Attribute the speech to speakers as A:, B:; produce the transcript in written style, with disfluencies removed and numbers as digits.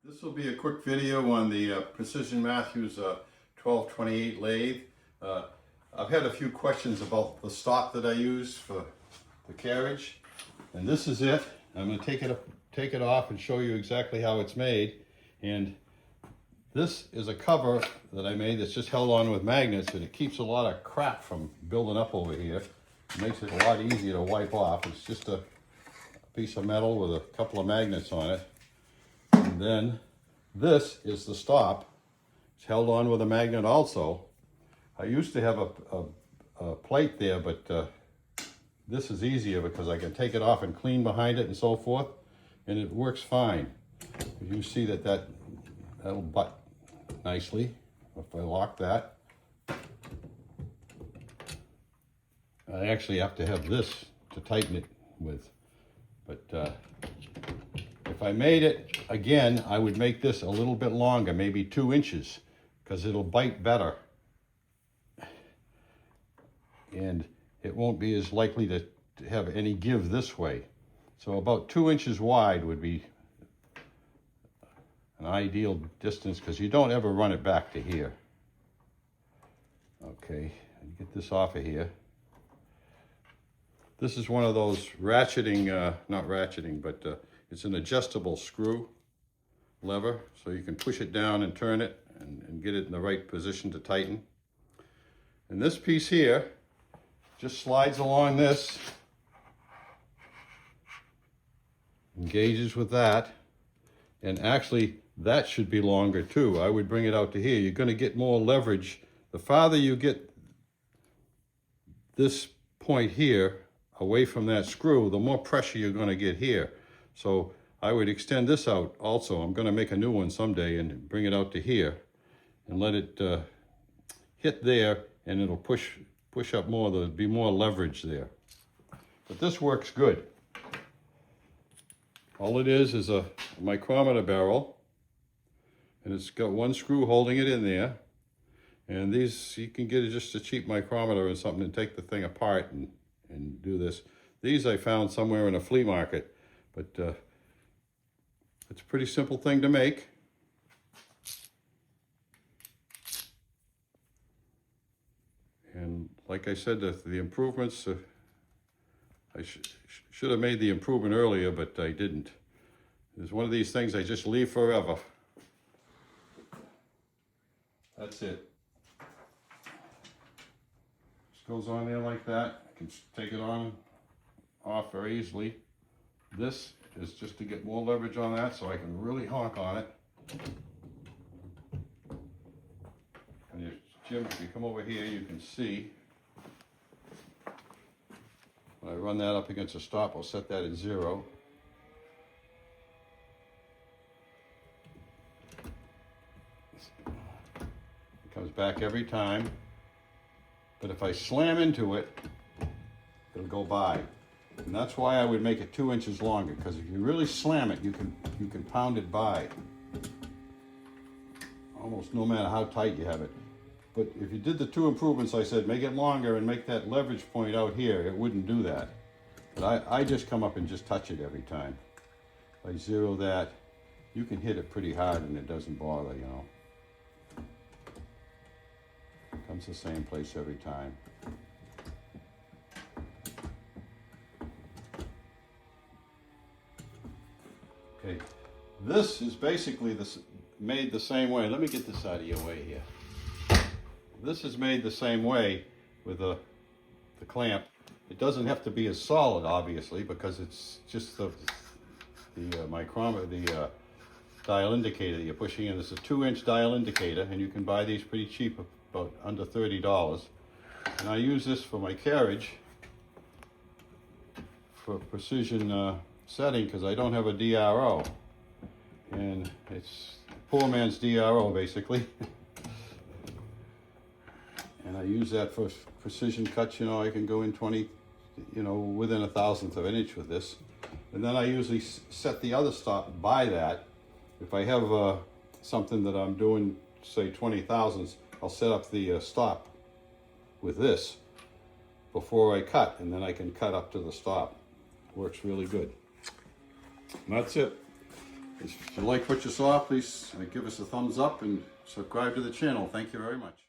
A: This will be a quick video on the Precision Matthews 1228 lathe. I've had a few questions about the stock that I use for the carriage, and this is it. I'm going to take it off and show you exactly how it's made. And this is a cover that I made that's just held on with magnets, and it keeps a lot of crap from building up over here. It makes it a lot easier to wipe off. It's just a piece of metal with a couple of magnets on it. And then this is the stop. It's held on with a magnet also. I used to have a plate there, but this is easier because I can take it off and clean behind it and so forth, and it works fine. You see that'll butt nicely if I lock that. I actually have to have this to tighten it with, but if I made it again, I would make this a little bit longer, maybe 2 inches, because it'll bite better. And it won't be as likely to have any give this way. So about 2 inches wide would be an ideal distance, because you don't ever run it back to here. Okay, get this off of here. This is one of those ratcheting, not ratcheting, but it's an adjustable screw lever, so you can push it down and turn it and get it in the right position to tighten. And this piece here just slides along this, engages with that, and actually that should be longer too. I would bring it out to here. You're going to get more leverage. The farther you get this point here away from that screw, the more pressure you're going to get here. So I would extend this out also. I'm going to make a new one someday and bring it out to here and let it hit there, and it'll push up more. There'll be more leverage there. But this works good. All it is a micrometer barrel, and it's got one screw holding it in there. And these, you can get just a cheap micrometer or something and take the thing apart and do this. These I found somewhere in a flea market, but it's a pretty simple thing to make. And like I said, the improvements, I should have made the improvement earlier, but I didn't. It's one of these things I just leave forever. That's it. Just goes on there like that. I can take it on and off very easily. This is just to get more leverage on that, so I can really honk on it. And Jim, if you come over here, you can see when I run that up against a stop, I'll set that at 0. It comes back every time, but if I slam into it, it'll go by. And that's why I would make it 2 inches longer, because if you really slam it, you can pound it by. Almost no matter how tight you have it. But if you did the 2 improvements I said, make it longer and make that leverage point out here, it wouldn't do that. But I just come up and just touch it every time. If I zero that, you can hit it pretty hard and it doesn't bother, you know. It comes the same place every time. Okay, this is basically made the same way. Let me get this out of your way here. This is made the same way with the clamp. It doesn't have to be as solid, obviously, because it's just the micrometer, the dial indicator that you're pushing in. It's a 2-inch dial indicator, and you can buy these pretty cheap, about under $30. And I use this for my carriage for precision setting, because I don't have a DRO, and it's poor man's DRO basically. And I use that for precision cuts. You know, I can go in 20, you know, within 1/1000th of an inch with this. And then I usually set the other stop by that. If I have something that I'm doing, say 20 thousandths, I'll set up the stop with this before I cut, and then I can cut up to the stop. Works really good. And that's it. If you like what you saw, please give us a thumbs up and subscribe to the channel. Thank you very much.